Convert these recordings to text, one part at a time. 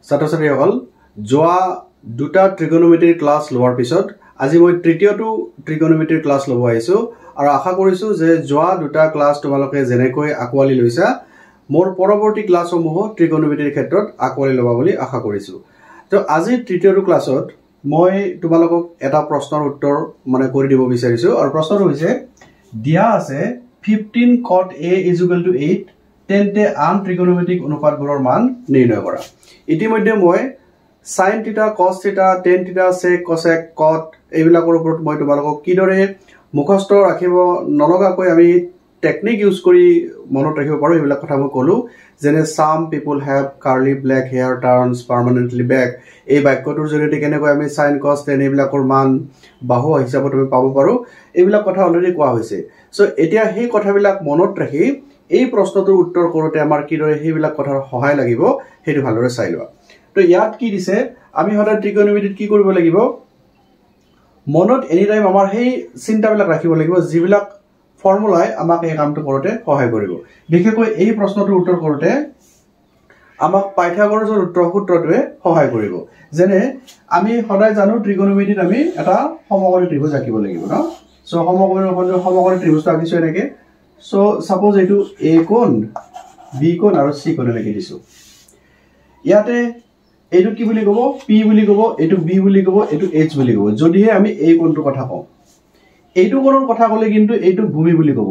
ছাত্ৰ-ছাত্ৰীসকল যোৱা দুটা ট্ৰিগনোমেট্ৰি ক্লাছ লোৱাৰ পিছত আজি মই তৃতীয়টো ট্ৰিগনোমেট্ৰি ক্লাছ ল'ব আহিছো আৰু আশা কৰিছো যে যোৱা দুটা ক্লাছ তোমালোকে যেনেকৈ আকোৱালি লৈছা মোৰ পৰৱৰ্তী ক্লাছসমূহ ট্ৰিগনোমেট্ৰিৰ ক্ষেত্ৰত আকোৱালি ল'বা বুলি আশা কৰিছো। তো আজি তৃতীয়টো ক্লাছত মই তোমালোকক এটা প্ৰশ্নৰ উত্তৰ কৰি দিব বিচাৰিছো আৰু প্ৰশ্নটো হৈছে দিয়া আছে 15 cot a = 8 তেন্তে আন ট্ৰিগনোমেট্ৰিক অনুপাতবোৰৰ মান নিৰ্ণয় কৰা। ইতিমধ্যে মই sin θ cos θ tan θ sec cosec cot এইবিলাকৰ ওপৰত মই তোমালোকক কিদৰে মুখস্থ ৰাখিব নলগাকৈ আমি টেকনিক ইউজ কৰি মনত ৰাখিব পাৰো এইবিলাক কথা মই ক'লো। যেনে some people have curly black hair turns permanently black এই বাক্যটোৰ জৰিয়তে কেনেকৈ আমি sin cos tan এইবিলাকৰ মান বাহু হিচাপত আমি পাব পাৰো এইবিলাক কথা অলৰেডি কোৱা হৈছে। সো এতিয়া সেই কথাবিলাক মনত ৰাখি এই প্ৰশ্নটোৰ উত্তৰ কৰোতে আমাৰ কিদৰে সেইবিলাক কথাৰ সহায় লাগিব সেইটো ভালদৰে চাই লোৱা। তো ইয়াত কি দিছে আমি হঠাৎ ট্ৰিগনোমেট্ৰিত কি কৰিব লাগিব মনত এনি টাইম আমাৰ সেই চিন্তাবিলাক ৰাখিব লাগিব যিবিলাক ফৰ্মুলাই আমাক এই কামটো কৰোতে সহায় কৰিব। বিশেষকৈ এই প্ৰশ্নটোৰ উত্তৰ কৰোতে আমাক পাইথাগোৰাছৰ সূত্ৰটোৱে সহায় কৰিব। যেনে আমি সদায় জানো ট্ৰিগনোমেট্ৰিত আমি এটা সমকোণী ত্ৰিভুজ আঁকিব লাগিব ন। সো সমকোণী ত্ৰিভুজটো আঁকিছো এনেকে। সো সাপোজ এইটো এ কোণ বি কোণ আৰু সি কোণ লিখি দিছো। ইয়াতে এইটো কি বুলি ক'ব পি বুলি ক'ব, এইটো বি বুলি ক'ব, এইটো এইচ বুলি ক'ব। যদিহে আমি এই কোণটোৰ কথা কওঁ এইটো কোণৰ কথা ক'লে কিন্তু এইটো ভূমি বুলি ক'ব,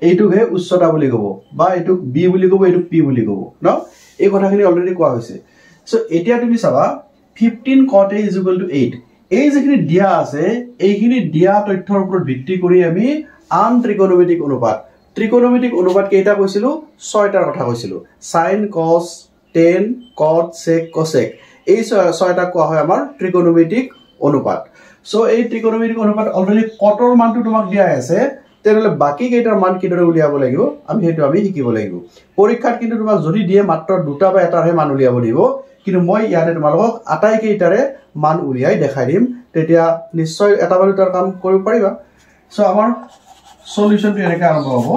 এইটোকহে উচ্চতা বুলি ক'ব বা এইটোক বি বুলি ক'ব, এইটোক পি বুলি ক'ব ন। এই কথাখিনি অলৰেডি কোৱা হৈছে। সো এতিয়া তুমি চাবা 15 cot a = 8 এই যিখিনি দিয়া আছে এইখিনি দিয়া তথ্যৰ ওপৰত ভিত্তি কৰি আমি আন ট্ৰিগনোমেট্ৰিক অনুপাত কেইটা কৈছিলো 6টাৰ কথা কৈছিলো। sin cos tan cot sec cosec এই 6টা কোৱা হয় আমাৰ ট্ৰিগনোমেট্ৰিক অনুপাত। সো এই ট্ৰিগনোমেট্ৰিক অনুপাত অলৰেডি কটৰ মানটো তোমাক দিয়া আছে তেনেহলে বাকি কেইটাৰ মান কিদৰে উলিয়াব লাগিব আমি শিকিব লাগিব। পৰীক্ষাত কিন্তু তোমাক যদি দিয়ে মাত্ৰ দুটা বা এটাৰহে মান উলিয়াব দিব, কিন্তু মই ইয়াতে তোমালোকক আটাইকেইটাৰে মান উলিয়াই দেখাই দিম, তেতিয়া নিশ্চয় এটা বা দুটাৰ কাম কৰিব পাৰিবা। সো আমাৰ সলিউশনটো এনেকৈ আৰম্ভ হ'ব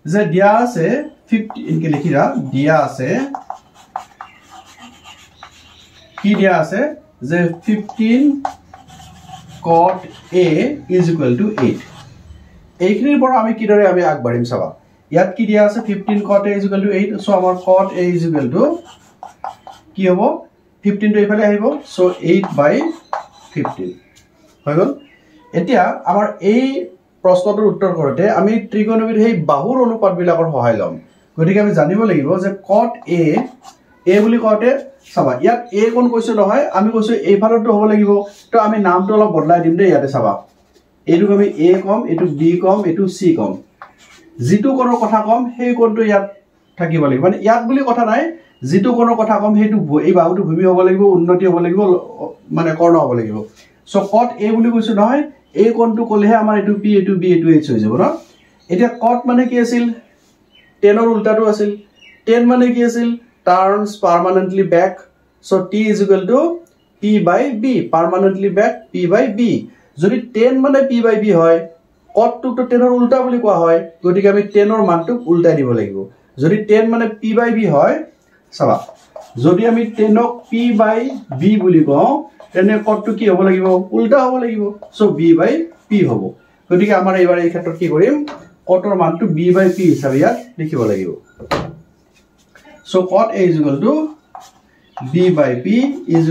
যে দিয়া আছে 50 ইনকে লিখিরা দিয়া আছে কি দিয়া আছে যে 15 cot a = 8 এইখিনিৰ পৰা আমি কিদৰে আমি আগবাঢ়িম চাবা। ইয়াত কি দিয়া আছে 15 cot a = 8। সো আমাৰ cot a কি হ'ব 15 টো এইফালে আহিব। সো 8/15 হৈ গ'ল। এতিয়া আমাৰ এই প্ৰশ্নটোৰ উত্তৰ কৰোতে আমি ট্ৰিগনোমেট্ৰি সেই বাহুৰ অনুপাতবিলাকৰ সহায় ল'ম। গতিকে আমি জানিব লাগিব যে cot a বুলি কওঁতে চাবা ইয়াত a কোণ কৈছো নহয়, আমি কৈছো এইফালৰটো হ'ব লাগিব। তো আমি নামটো অলপ বদলাই দিম দেই। ইয়াতে চাবা এইটোক আমি a কম, এইটোক b কম, এইটো c কম। যিটো কোণৰ কথা কম সেই কোণটো ইয়াত থাকিব লাগিব। মানে ইয়াত বুলি কথা নাই, যিটো কোণৰ কথা কম সেইটো এই বাহুটো ভূমি হ'ব লাগিব, উন্নতি হ'ব লাগিব, মানে কৰ্ণ হ'ব লাগিব। সো cot a বুলি কৈছো নহয়, এই কোণটো ক'লেহে আমাৰ এইটো p, এইটো b, এইটো h হৈ যাব ন। এতিয়া cot মানে কি আছিল tan ৰ উল্টাটো আছিল। tan মানে কি আছিল turns permanently back। So t = p/b permanently back p/b। যদি tan মানে p/b হয় cot টো tan ৰ উল্টা বুলি কোৱা হয়, গতিকে আমি tan ৰ মানটোক উল্টাই দিব লাগিব। যদি tan মানে p/b হয় চাবা যদি আমি tan ক p/b বুলি কওঁ তেনে cot টো কি হ'ব লাগিব উল্টা হ'ব লাগিব। সো b/p হ'ব। গতিকে আমাৰ এইবাৰ এই ক্ষেত্ৰত কি কৰিম cot ৰ মানটো b/p হিচাপে ইয়াত লিখিব লাগিব। So cot a = b/p =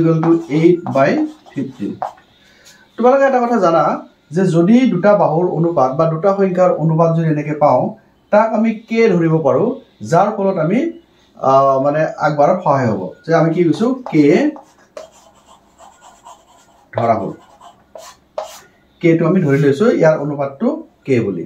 8/15। তোমালোকে এটা কথা জানা যে যদি দুটা বাহুৰ অনুপাত বা দুটা সংখ্যাৰ অনুপাত যদি এনেকে পাওঁ তাক আমি k ধৰিব পাৰো, যাৰ ফলত আমি মানে আগবাঢ়াৰ সহায় হ'ব। যে আমি কি কৈছো k ধৰা হ'ল, k টো আমি ধৰি লৈছো ইয়াৰ অনুপাতটো k বুলি।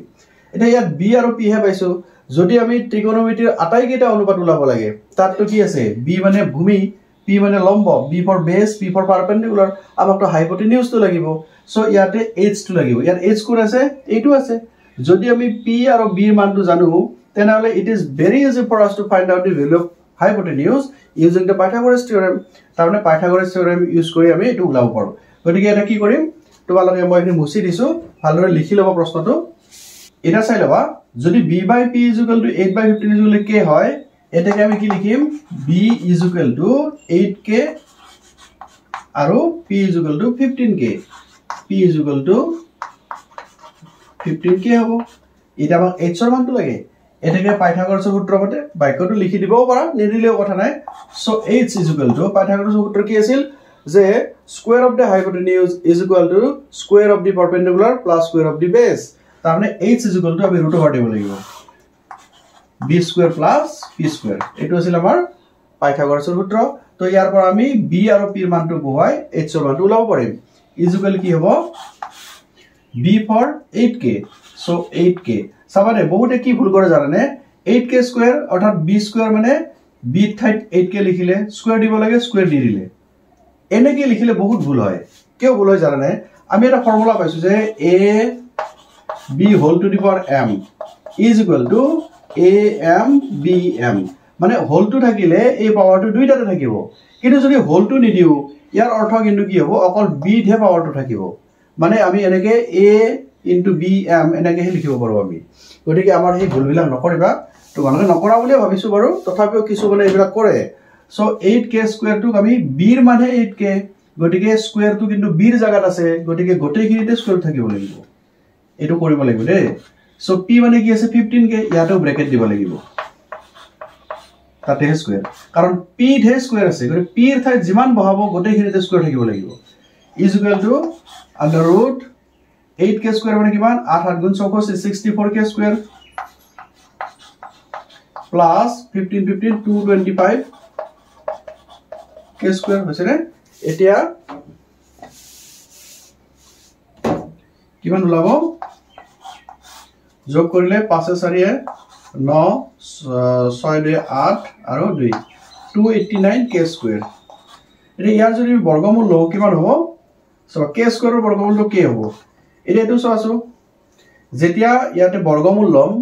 এতিয়া ইয়াত b আৰু p হে পাইছো। যদি আমি ট্ৰিগনোমেট্ৰিৰ আটাইকেইটা অনুপাত ওলাব লাগে তাতটো কি আছে b মানে ভূমি, p মানে লম্ব, b for base, p for perpendicular, আমাকটো হাইপোটেনিউসটো লাগিব। সো ইয়াতে h টো লাগিব। ইয়াত h কোন আছে এইটো আছে। যদি আমি p আৰু b ৰ মানটো জানো তেনেহলে it is very easy for us to find out the value of hypotenuse using the Pythagoras theorem। তাৰমানে Pythagoras theorem ইউজ কৰি আমি এটো ওলাব পাৰো। গতিকে এটা কি কৰিম তোমালোকে মই এখিনি মুছি দিছো, ভালদৰে লিখি লবা প্ৰশ্নটো। এটা চাই লবা যদি b/p = 8/15 k হয় এটাকে আমি কি লিখিম b is equal to 8k আৰু p is equal to 15k p is equal to 15k হ'ব এটা আমাক h ৰ মানটো লাগে এটাকে পাইথাগোৰাছৰ সূত্ৰ মতে বাক্যটো লিখি দিবও পাৰা নিদিলেও কথা নাই so h is equal to পাইথাগোৰাছৰ সূত্ৰ কি আছিল যে square of the hypotenuse is equal to square of the perpendicular plus square of the base তাৰমানে h is equal to আমি ৰুট ওভাৰ দিব লাগিব b square plus p square এটো আছিল আমাৰ পাইথাগোৰাছৰ সূত্ৰ তো ইয়াৰ পৰা আমি b আৰু p ৰ মানটো বহাই h ৰ মানটো উলাব পাৰিম is equal কি হ'ব b for 8k so 8k সাবানে বহুতে কি ভুল কৰে জানেনে 8k স্কয়ার অর্থাৎ b স্কয়ার মানে b ঠাইত 8k লিখিলে স্কয়ার দিব লাগে স্কয়ার দি দিলে এনেকে লিখিলে বহুত ভুল হয় কিয় ভুল হয় জানেনে আমি এটা ফর্মুলা পাইছো যে a b whole to the power m is equal to a m b m মানে হোল টু থাকিলে এই পাওয়ারটো দুইটাতে থাকিব কিন্তু যদি হোল টু নিদিও ইয়াৰ অৰ্থ কিন্তু কি হ'ব অকল b ধে পাওয়াৰটো থাকিব মানে আমি এনেকে a into bm এনেকে লিখিব পাৰো আমি গতিকে আমাৰ এই ভুলবিলাক নকৰিবা তো মানুহে নকৰা বুলি ভাবিছো বাৰু তথাপিও কিছু মানে এইবিলাক কৰে সো 8k স্কয়াৰ টু আমি b ৰ মানে 8k গতিকে স্কয়াৰ টু কিন্তু b ৰ জায়গাত আছে গতিকে গোটেইখিনিতে স্কয়াৰ থাকিব লাগিব এটো কৰিব লাগিব দে সো p মানে কি আছে 15k ইয়াটো ব্ৰ্যাকেট দিব লাগিব তাতে স্কয়াৰ কাৰণ p ধে স্কয়াৰ আছে গতিকে p ৰ ঠাইত যিমান বহাব গোটেইখিনিতে স্কয়ার থাকিব লাগিব is equal to under root 8k square মানে কিমান 8 8 গুণ 64k square plus 15 15 225 k square হৈছে নে এতিয়া কিমান ওলাব যোগ কৰিলে 5 4 9 6 2 8 আৰু 2 289 k square এতিয়া ইয়াৰ যদি বৰ্গমূল লও কিমান হ'ব সো k square ৰ বৰ্গমূলটো কি হ'ব এটো চাওছো যেতিয়া ইয়াতে বৰ্গমূল লম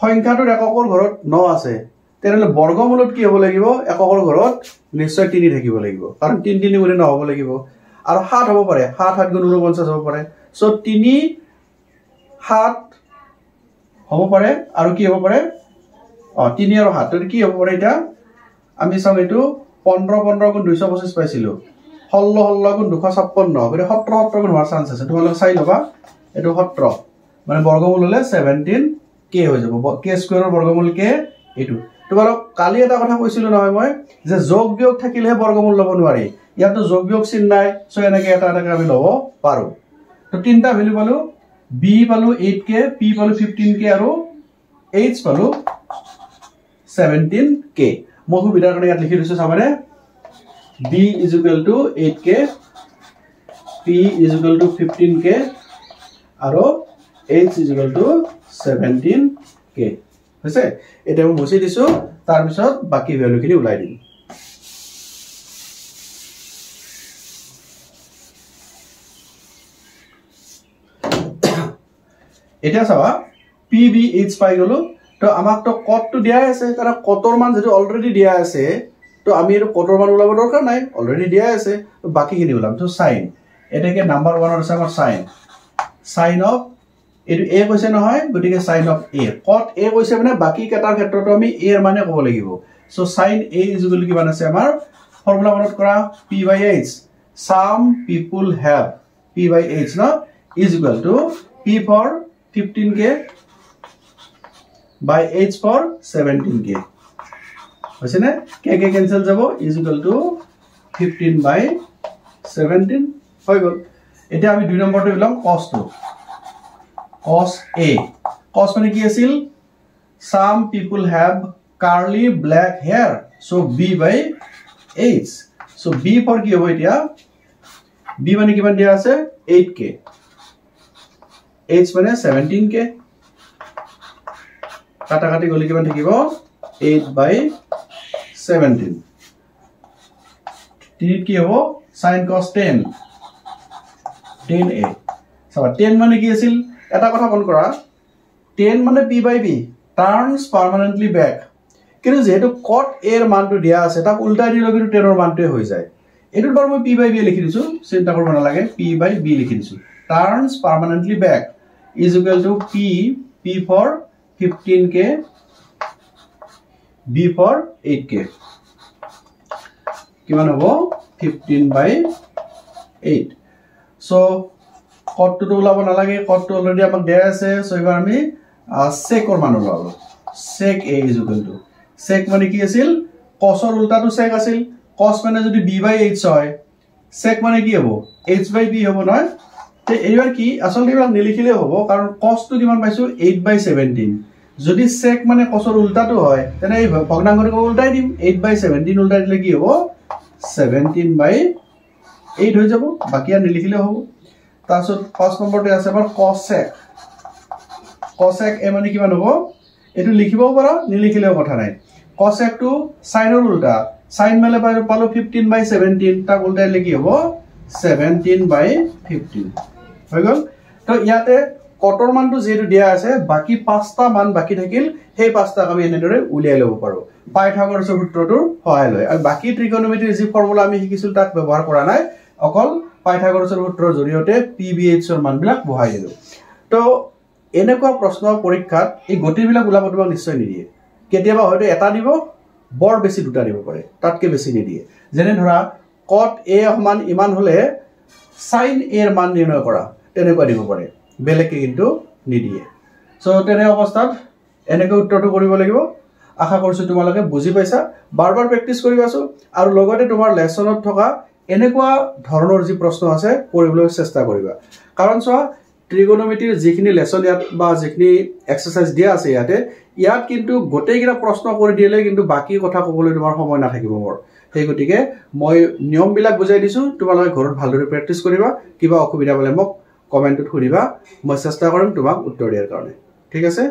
সংখ্যাটোৰ এককৰ ঘৰত 9 আছে তেৰলে বৰ্গমূলত কি হ'ব লাগিব এককৰ ঘৰত নিশ্চয় 3 থাকিব লাগিব কাৰণ 3 3 গুণে 9 হ'ব লাগিব আৰু 7 হ'ব পাৰে 7 7 গুণ 49 হ'ব পাৰে সো 3 7 হ'ব পাৰে আৰু কি হ'ব পাৰে 3 আৰু 7 তো কি হ'ব পাৰে এটা আমি চাম এটো 15 15 গুণ 225 পাইছিলো 16 16 গুণ 256 গৰে 17 17 গুণ হোৱাৰ চান্স আছে তোমালোক চাই লবা এটো 17 মানে বৰ্গমূল হলে 17k হৈ যাব k স্কয়াৰৰ বৰ্গমূল k এটো তোমালোক কালি এটা কথা কৈছিলো নহয় মই যে যোগ বিয়োগ থাকিলে বৰ্গমূল লব নোৱাৰি ইয়াতো যোগ বিয়োগ চিন নাই সো এনেকে এটা এটা আমি লব পাৰো তো তিনটা ভ্যালু পালো b পালো 8k p পালো 15k আৰু h পালো 17k মই সুবিধাৰ কাৰণে ইয়াত লিখি দিছো চাবানে b is equal to 8k p is equal to 15k আৰু h is equal to 17k হৈছে এটা মই মুছি দিছো তাৰ পিছত বাকি ভ্যালুখিনি উলাই দিম এটা চাবা pbh পাই গলো তো আমাক তো কটটো দিয়া আছে কাৰণ কটৰ মান যেটো অলৰেডি দিয়া আছে তো আমি এৰ কটৰ মান উলাব দৰকাৰ নাই অলৰেডি দিয়া আছে তো বাকিখিনি উলাম তো sin এটাকে নাম্বাৰ 1 আছে আমাৰ sin of এটো a কৈছে নহয় গটিকে sin of a cot a কৈছে মানে বাকি কেটাৰ ক্ষেত্ৰটো আমি a এর মানে ক'ব লাগিব so sin a is equal to কিমান আছে আমাৰ ফৰ্মুলা মনত কৰা p/h some people have p/h no is equal to p for 15k by h for 17k হৈছে নে k k cancel যাব is equal to 15 by 17 হৈ গল এটা আমি দুই নম্বৰটো লম cos to cos a cos মানে কি আছিল some people have curly black hair so b by h so b for কি হ'ব এতিয়া b মানে কিমান দিয়া আছে 8k h মানে 17k কাটা কাটি গলি কিমান থাকিব 8 by 17 3 কি হ'ব sin cos 10 10a সবা 10 মানে কি আছিল এটা কথা মন কৰা 10 মানে p by b turns permanently back কিন্তু যেহেতু cot a এর মানটো দিয়া আছে তাক উল্টা দিলে কিন্তু 10 এর মানটোই হৈ যায় এটো ধৰ মই p by b লিখি দিছো চিন্তা কৰিব নালাগে p by b লিখি দিছো turns permanently back is equal to p for 15k b for 8k কিমান হ'ব 15/8 সো কটটো ওলাব নালাগে কটটো অলৰেডি আমাক দিয়া আছে সো এবাৰ আমি সেকৰ মান ওলাব sec a is equal to sec মানে কি আছিল cosৰ উল্টাটো sec আছিল cos মানে যদি b/h হয় sec মানে কি হ'ব h/b হ'ব নহয় তে এইবাৰ কি আসলে এবাৰ নিলিখিলে হ'ব কাৰণ cos টো কিমান পাইছো 8/17 যদি sec মানে cosৰ উল্টাটো হয় তেনে এই ভগ্নাংশটো উল্টাই দিম 8/17 উল্টাই দিলে কি হ'ব 17/8 হৈ যাব বাকি আর নিলিখিলে হ'ব তাৰছত 5 নম্বৰতে আছে আমাৰ cosec a মানে কিমান হ'ব এটো লিখিবও পাৰা নিলিখিলেও কথা নাই cosec টো sinৰ উল্টা sin মেলে পালো 15/17 তা উল্টাই লিখি হ'ব 17/15 হৈ গল তো ইয়াতে কটৰ মানটো যেটো দিয়া আছে বাকি পাঁচটা মান বাকি থাকিল সেই পাঁচটা আমি এনেদৰে উলিয়াই লব পাৰো পাইথাগোৰাছৰ সূত্ৰটোৰ সহায় লৈ আৰু বাকি ত্ৰিকোণমিতিৰ যি ফৰ্মুলা আমি শিকিছিল তাক ব্যৱহাৰ কৰা নাই অকল পাইথাগোৰাছৰ সূত্ৰৰ জৰিয়তে pbh ৰ মানবিলাক বহাই দিলো তো এনেকুৱা প্ৰশ্ন পৰীক্ষাত এই গতিবিলাক ওলাব তোমাক নিশ্চয় নিদিয়ে কেতিয়াবা হয়তো এটা দিব বৰ বেছি দুটা দিব পাৰে তাতকে বেছি নিদিয়ে যেনে ধৰা cot a সমান ইমান হলে sin a ৰ মান নিৰ্ণয় কৰা তেনেকুৱা দিব পাৰে বেলেগকে কিন্তু নিদিয়ে সো তেনে অৱস্থাত এনেকৈ উত্তৰটো কৰিব লাগিব আশা কৰিছো তোমালোকে বুজি পাইছা বাৰবাৰ প্ৰেক্টিস কৰিবাছো আৰু লগতে তোমাৰ লেসনত থকা এনেকুৱা ধৰণৰ যি প্ৰশ্ন আছে কৰিবলৈ চেষ্টা কৰিবা কাৰণ চোৱা ত্ৰিকোণমিতিৰ যিখিনি লেসন ইয়াত বা যিখিনি এক্সাৰসাইজ দিয়া আছে ইয়াত কিন্তু গোটেইকিটা প্ৰশ্ন কৰি দিলে কিন্তু বাকি কথা ক'বলৈ তোমাৰ সময় নাথাকিব মোৰ সেই গতিকে মই নিয়মবিলাক বুজাই দিছো তোমালোকে ঘৰত ভালদৰে প্ৰেক্টিস কৰিবা কিবা অসুবিধা হলে মোক কমেন্টত সুধিবা মই চেষ্টা কৰিম তোমাক উত্তৰ দিয়াৰ কাৰণে ঠিক আছে